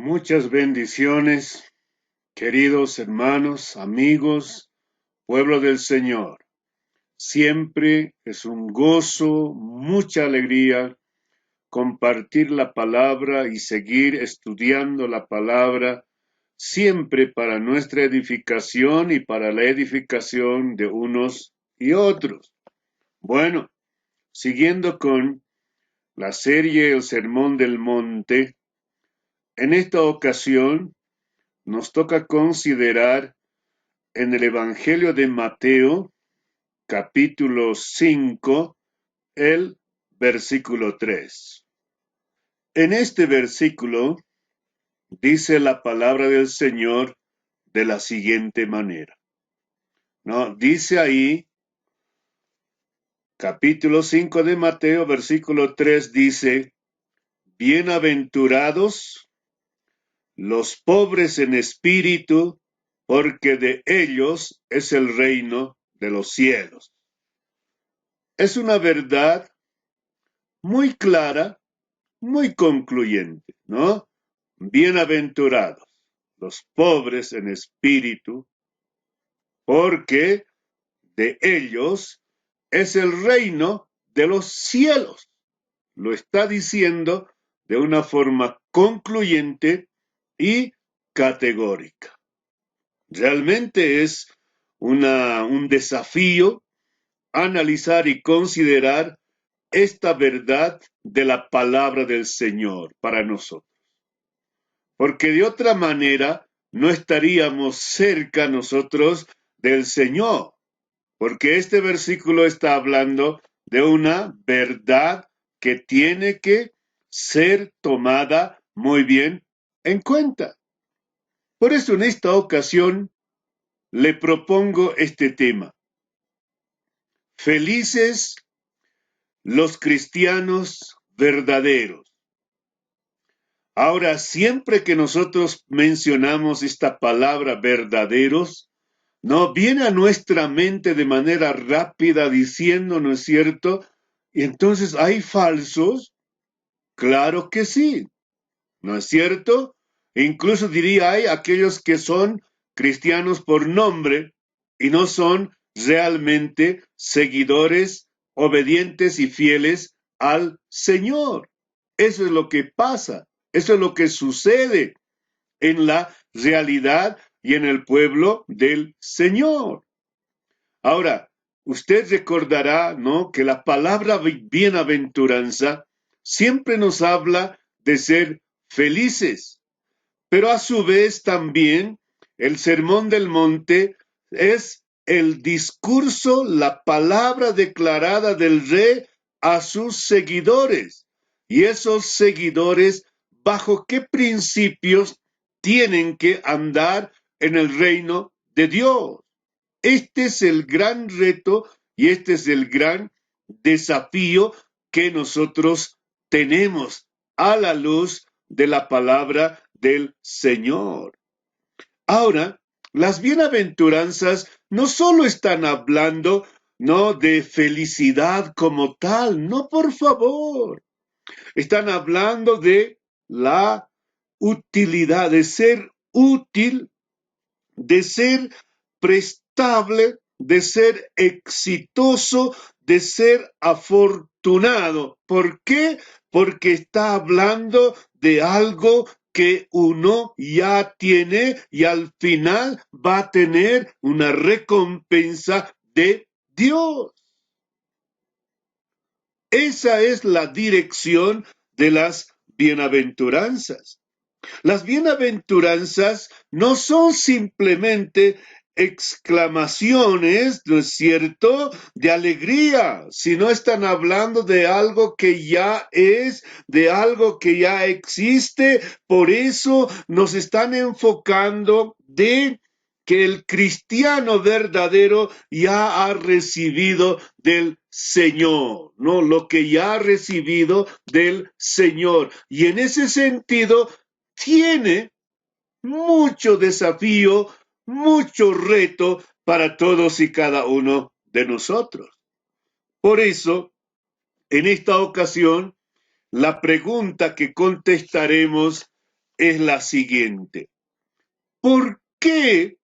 Muchas bendiciones, queridos hermanos, amigos, pueblo del Señor. Siempre es un gozo, mucha alegría compartir la palabra y seguir estudiando la palabra, siempre para nuestra edificación y para la edificación de unos y otros. Bueno, siguiendo con la serie El Sermón del Monte, en esta ocasión nos toca considerar en el Evangelio de Mateo, capítulo 5, el versículo 3. En este versículo dice la palabra del Señor de la siguiente manera. ¿No? Dice ahí, capítulo 5 de Mateo, versículo 3, dice, bienaventurados los pobres en espíritu, porque de ellos es el reino de los cielos. Es una verdad muy clara, muy concluyente, ¿no? Bienaventurados los pobres en espíritu, porque de ellos es el reino de los cielos. Lo está diciendo de una forma concluyente y categórica. Realmente es un desafío analizar y considerar esta verdad de la palabra del Señor para nosotros. Porque de otra manera no estaríamos cerca nosotros del Señor. Porque este versículo está hablando de una verdad que tiene que ser tomada muy bien en cuenta. Por eso en esta ocasión le propongo este tema. Felices los cristianos verdaderos. Ahora, siempre que nosotros mencionamos esta palabra verdaderos, no viene a nuestra mente de manera rápida diciendo, ¿no es cierto? Y entonces, ¿hay falsos? Claro que sí, ¿no es cierto? Incluso diría, hay aquellos que son cristianos por nombre y no son realmente seguidores, obedientes y fieles al Señor. Eso es lo que pasa, eso es lo que sucede en la realidad y en el pueblo del Señor. Ahora, usted recordará, ¿no?, que la palabra bienaventuranza siempre nos habla de ser felices, pero a su vez también el Sermón del Monte es el discurso, la palabra declarada del Rey a sus seguidores. Y esos seguidores, ¿bajo qué principios tienen que andar en el reino de Dios? Este es el gran reto y este es el gran desafío que nosotros tenemos a la luz de la palabra del Señor. Ahora, las bienaventuranzas no solo están hablando, no, de felicidad como tal, no, por favor. Están hablando de la utilidad, de ser útil, de ser prestable, de ser exitoso, de ser afortunado. ¿Por qué? Porque está hablando de algo que uno ya tiene y al final va a tener una recompensa de Dios. Esa es la dirección de las bienaventuranzas. Las bienaventuranzas no son simplemente exclamaciones, ¿no es cierto?, de alegría, sino están hablando de algo que ya es, de algo que ya existe. Por eso nos están enfocando de que el cristiano verdadero ya ha recibido del Señor, ¿no? Lo que ya ha recibido del Señor. Y en ese sentido, tiene mucho desafío, mucho reto para todos y cada uno de nosotros. Por eso, en esta ocasión, la pregunta que contestaremos es la siguiente. ¿Por qué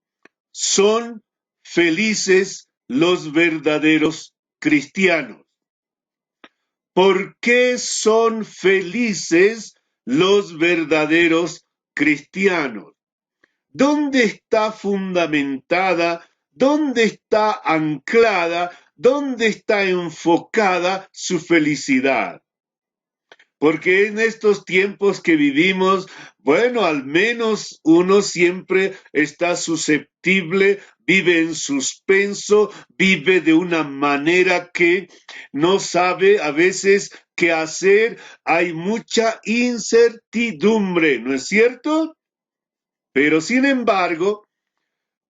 son felices los verdaderos cristianos? ¿Por qué son felices los verdaderos cristianos? ¿Dónde está fundamentada? ¿Dónde está anclada? ¿Dónde está enfocada su felicidad? Porque en estos tiempos que vivimos, bueno, al menos uno siempre está susceptible, vive en suspenso, vive de una manera que no sabe a veces qué hacer. Hay mucha incertidumbre, ¿no es cierto? Pero sin embargo,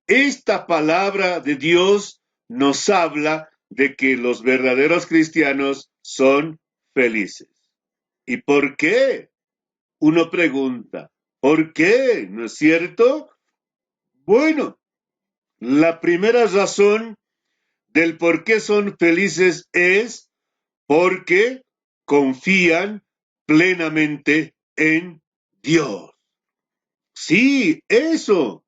esta palabra de Dios nos habla de que los verdaderos cristianos son felices. ¿Y por qué? Uno pregunta, ¿por qué? ¿No es cierto? Bueno, la primera razón del por qué son felices es porque confían plenamente en Dios. Sí, eso.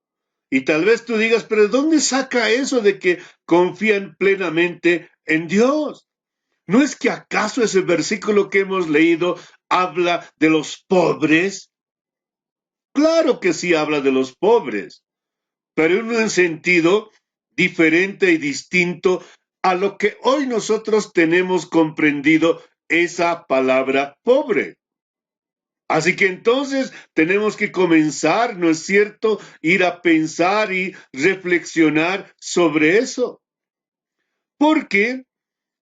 Y tal vez tú digas, pero ¿dónde saca eso de que confían plenamente en Dios? ¿No es que acaso ese versículo que hemos leído habla de los pobres? Claro que sí habla de los pobres, pero en un sentido diferente y distinto a lo que hoy nosotros tenemos comprendido esa palabra pobre. Así que entonces tenemos que comenzar, ¿no es cierto?, ir a pensar y reflexionar sobre eso. ¿Por qué?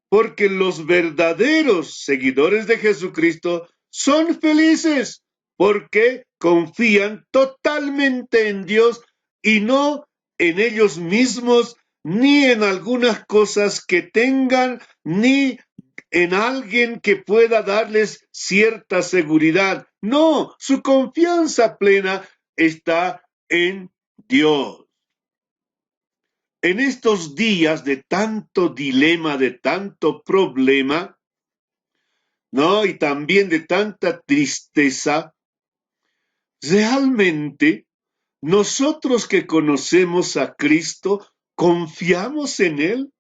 Porque los verdaderos seguidores de Jesucristo son felices porque confían totalmente en Dios y no en ellos mismos, ni en algunas cosas que tengan, ni en alguien que pueda darles cierta seguridad. No, su confianza plena está en Dios. En estos días de tanto dilema, de tanto problema, ¿no? Y también de tanta tristeza, realmente nosotros que conocemos a Cristo, ¿confiamos en Él?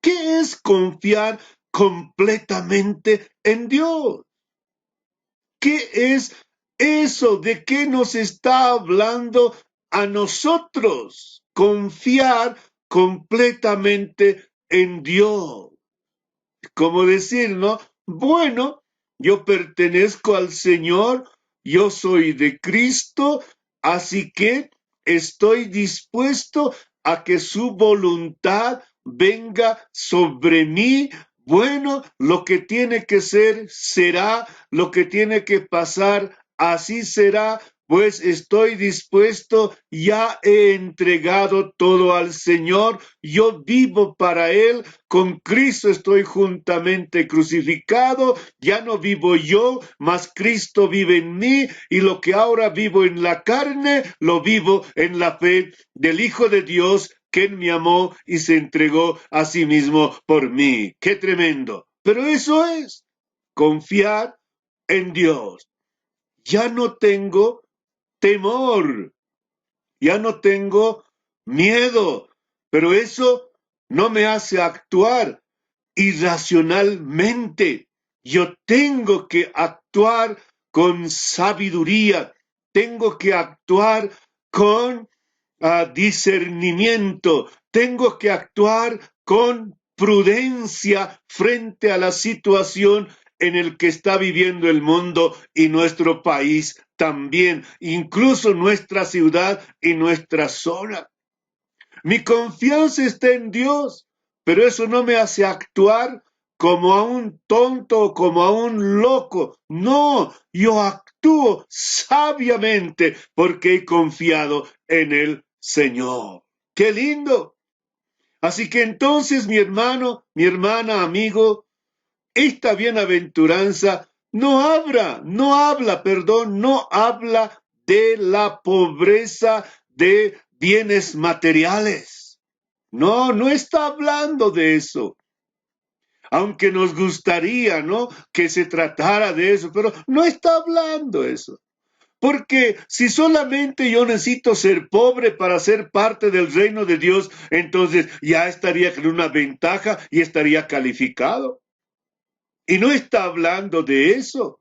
¿Qué es confiar completamente en Dios? ¿Qué es eso? ¿De qué nos está hablando a nosotros? Confiar completamente en Dios. Como decir, ¿no? Bueno, yo pertenezco al Señor, yo soy de Cristo, así que estoy dispuesto a que su voluntad venga sobre mí. Bueno, lo que tiene que ser, será, lo que tiene que pasar, así será, pues estoy dispuesto, ya he entregado todo al Señor, yo vivo para Él, con Cristo estoy juntamente crucificado, ya no vivo yo, mas Cristo vive en mí, y lo que ahora vivo en la carne, lo vivo en la fe del Hijo de Dios, quien me amó y se entregó a sí mismo por mí. ¡Qué tremendo! Pero eso es confiar en Dios. Ya no tengo temor, ya no tengo miedo, pero eso no me hace actuar irracionalmente. Yo tengo que actuar con sabiduría, tengo que actuar con discernimiento, tengo que actuar con prudencia frente a la situación en el que está viviendo el mundo y nuestro país también, incluso nuestra ciudad y nuestra zona. Mi confianza está en Dios, pero eso no me hace actuar como a un tonto o como a un loco. No, yo actúo sabiamente porque he confiado en el Señor. ¡Qué lindo! Así que entonces, mi hermano, mi hermana, amigo, esta bienaventuranza no habla de la pobreza de bienes materiales. No, no está hablando de eso. Aunque nos gustaría, ¿no?, que se tratara de eso, pero no está hablando eso. Porque si solamente yo necesito ser pobre para ser parte del reino de Dios, entonces ya estaría con una ventaja y estaría calificado. Y no está hablando de eso,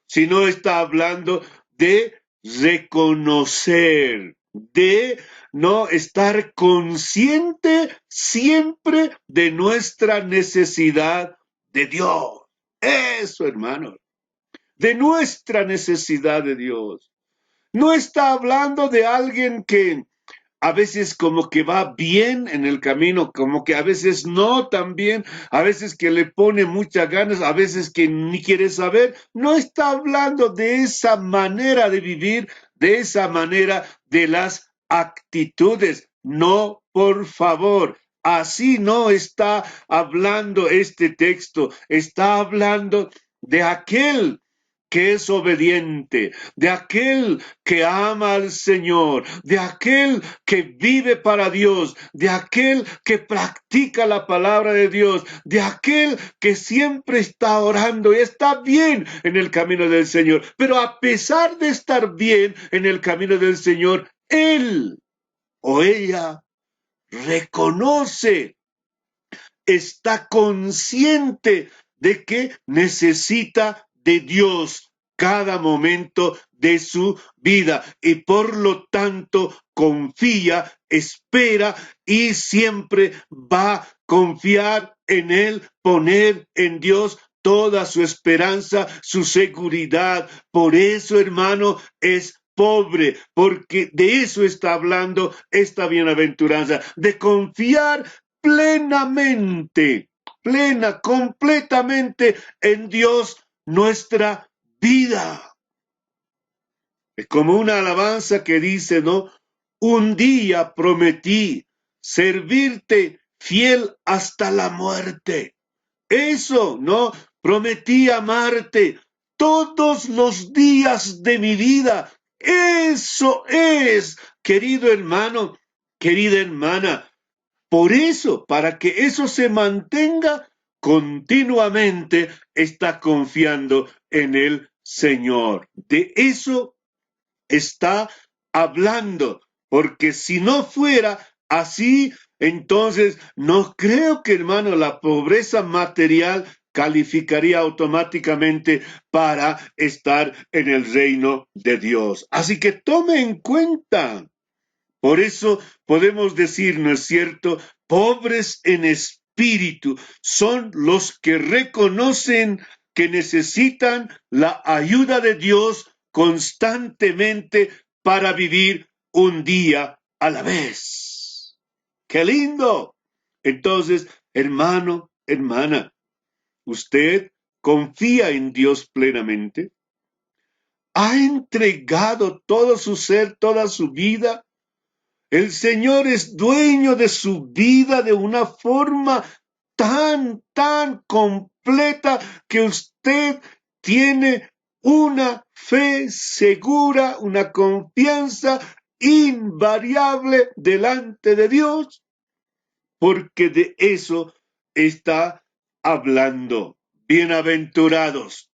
sino está hablando de reconocer, de no estar consciente siempre de nuestra necesidad de Dios. Eso, hermanos, de nuestra necesidad de Dios. No está hablando de alguien que a veces como que va bien en el camino, como que a veces no tan bien, a veces que le pone muchas ganas, a veces que ni quiere saber. No está hablando de esa manera de vivir, de esa manera de las actitudes. No, por favor. Así no está hablando este texto. Está hablando de aquel que es obediente, de aquel que ama al Señor, de aquel que vive para Dios, de aquel que practica la palabra de Dios, de aquel que siempre está orando y está bien en el camino del Señor. Pero a pesar de estar bien en el camino del Señor, él o ella reconoce, está consciente de que necesita de Dios cada momento de su vida y por lo tanto confía, espera y siempre va a confiar en Él, poner en Dios toda su esperanza, su seguridad. Por eso, hermano, es pobre, porque de eso está hablando esta bienaventuranza, de confiar plenamente, completamente en Dios nuestra vida. Es como una alabanza que dice, ¿no? Un día prometí servirte fiel hasta la muerte. Eso, ¿no? Prometí amarte todos los días de mi vida. Eso es, querido hermano, querida hermana. Por eso, para que eso se mantenga, continuamente está confiando en el Señor. De eso está hablando, porque si no fuera así, entonces no creo que, hermano, la pobreza material calificaría automáticamente para estar en el reino de Dios. Así que tome en cuenta. Por eso podemos decir, ¿no es cierto? Pobres en espíritu son los que reconocen que necesitan la ayuda de Dios constantemente para vivir un día a la vez. ¡Qué lindo! Entonces, hermano, hermana, ¿usted confía en Dios plenamente? ¿Ha entregado todo su ser, toda su vida? El Señor es dueño de su vida de una forma tan completa que usted tiene una fe segura, una confianza invariable delante de Dios, porque de eso está hablando. Bienaventurados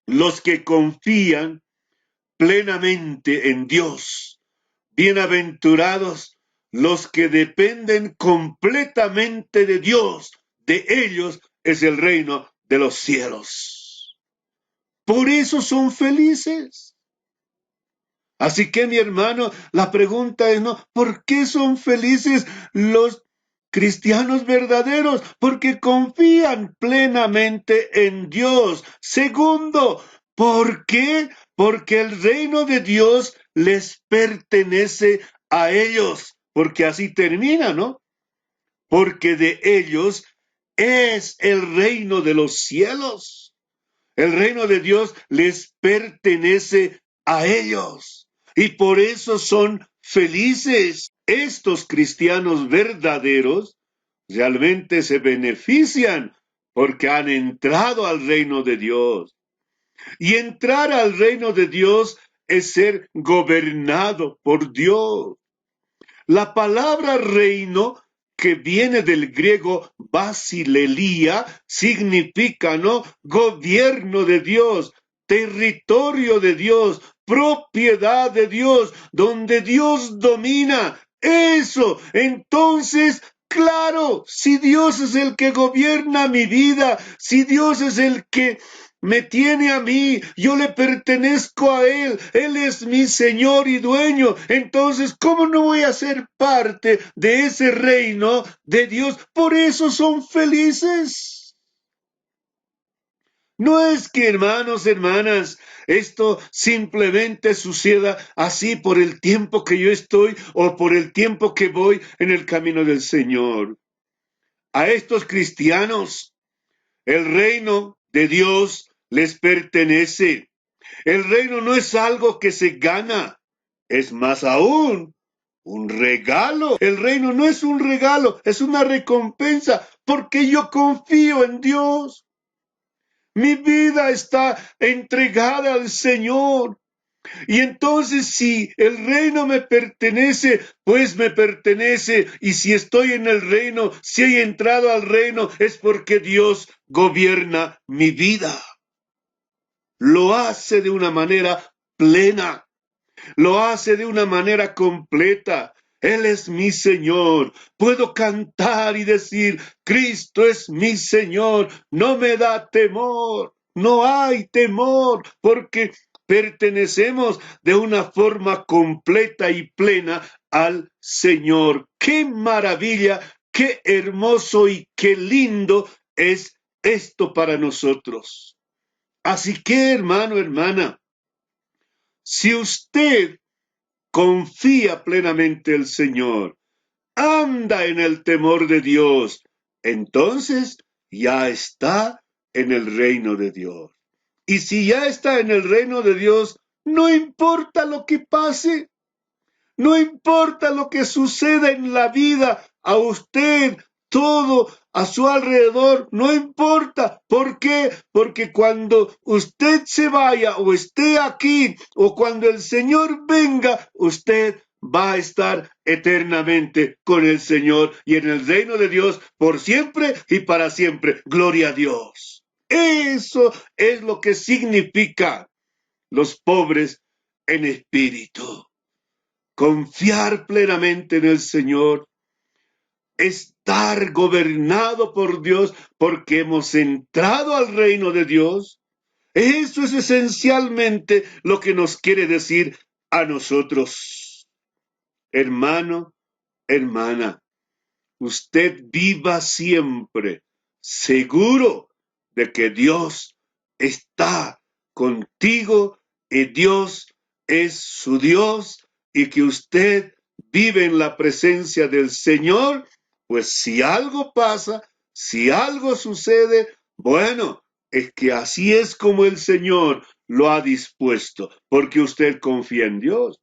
los que confían plenamente en Dios. Bienaventurados los que dependen completamente de Dios. De ellos es el reino de los cielos. Por eso son felices. Así que, mi hermano, la pregunta es, ¿no? ¿Por qué son felices los cristianos verdaderos? Porque confían plenamente en Dios. Segundo, ¿por qué? Porque el reino de Dios les pertenece a ellos. Porque así termina, ¿no? Porque de ellos es el reino de los cielos. El reino de Dios les pertenece a ellos. Y por eso son felices. Estos cristianos verdaderos realmente se benefician porque han entrado al reino de Dios. Y entrar al reino de Dios es ser gobernado por Dios. La palabra reino, que viene del griego basilelia, significa, ¿no? Gobierno de Dios, territorio de Dios, propiedad de Dios, donde Dios domina. Eso, entonces, claro, si Dios es el que gobierna mi vida, si Dios es el que me tiene a mí, yo le pertenezco a Él es mi Señor y dueño, entonces, ¿cómo no voy a ser parte de ese reino de Dios? Por eso son felices. No es que, hermanos, hermanas, esto simplemente suceda así por el tiempo que yo estoy o por el tiempo que voy en el camino del Señor. A estos cristianos, el reino de Dios les pertenece. El reino no es algo que se gana, es más aún un regalo. El reino no es un regalo, es una recompensa, porque yo confío en Dios. Mi vida está entregada al Señor. Y entonces si el reino me pertenece, pues me pertenece. Y si estoy en el reino, si he entrado al reino, es porque Dios gobierna mi vida. Lo hace de una manera plena, lo hace de una manera completa. Él es mi Señor. Puedo cantar y decir, Cristo es mi Señor. No me da temor. No hay temor porque pertenecemos de una forma completa y plena al Señor. ¡Qué maravilla! ¡Qué hermoso y qué lindo es esto para nosotros! Así que, hermano, hermana, si usted confía plenamente en el Señor, anda en el temor de Dios, entonces ya está en el reino de Dios. Y si ya está en el reino de Dios, no importa lo que pase, no importa lo que suceda en la vida, a usted, todo a su alrededor, no importa. ¿Por qué? Porque cuando usted se vaya o esté aquí o cuando el Señor venga, usted va a estar eternamente con el Señor y en el reino de Dios por siempre y para siempre. Gloria a Dios. Eso es lo que significa los pobres en espíritu. Confiar plenamente en el Señor, estar gobernado por Dios porque hemos entrado al reino de Dios. Eso es esencialmente lo que nos quiere decir a nosotros. Hermano, hermana, usted viva siempre seguro de que Dios está contigo y Dios es su Dios y que usted vive en la presencia del Señor, pues si algo pasa, si algo sucede, bueno, es que así es como el Señor lo ha dispuesto, porque usted confía en Dios,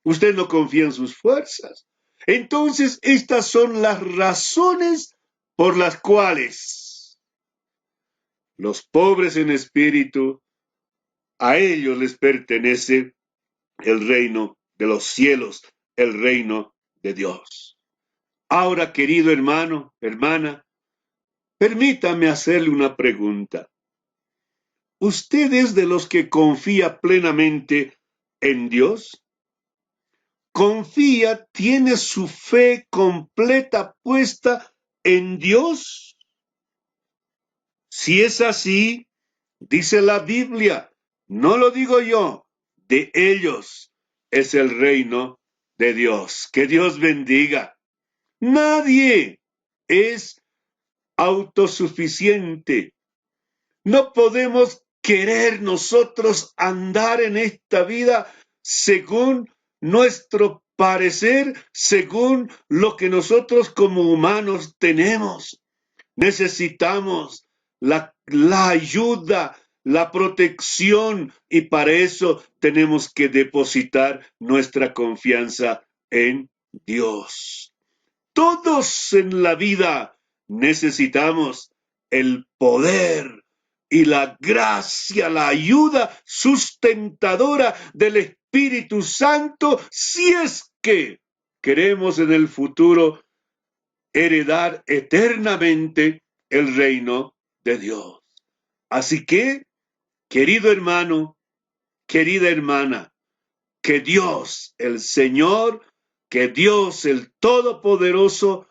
usted no confía en sus fuerzas. Entonces, estas son las razones por las cuales los pobres en espíritu, a ellos les pertenece el reino de los cielos, el reino de Dios. Ahora, querido hermano, hermana, permítame hacerle una pregunta. ¿Usted es de los que confía plenamente en Dios? ¿Confía, tiene su fe completa puesta en Dios? Si es así, dice la Biblia, no lo digo yo, de ellos es el reino de Dios. Que Dios bendiga. Nadie es autosuficiente. No podemos querer nosotros andar en esta vida según nuestro parecer, según lo que nosotros como humanos tenemos. Necesitamos la ayuda, la protección y para eso tenemos que depositar nuestra confianza en Dios. Todos en la vida necesitamos el poder y la gracia, la ayuda sustentadora del Espíritu Santo si es que queremos en el futuro heredar eternamente el reino de Dios. Así que, querido hermano, querida hermana, que Dios, el Señor, que Dios, el Todopoderoso,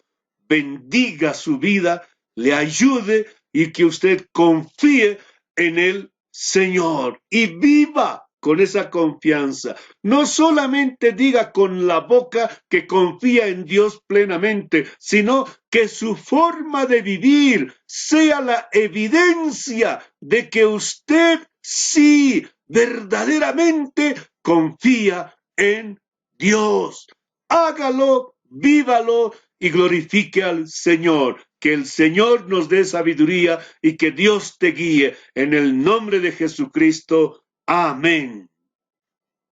bendiga su vida, le ayude y que usted confíe en el Señor y viva con esa confianza. No solamente diga con la boca que confía en Dios plenamente, sino que su forma de vivir sea la evidencia de que usted sí verdaderamente confía en Dios. Hágalo, vívalo y glorifique al Señor. Que el Señor nos dé sabiduría y que Dios te guíe. En el nombre de Jesucristo. Amén.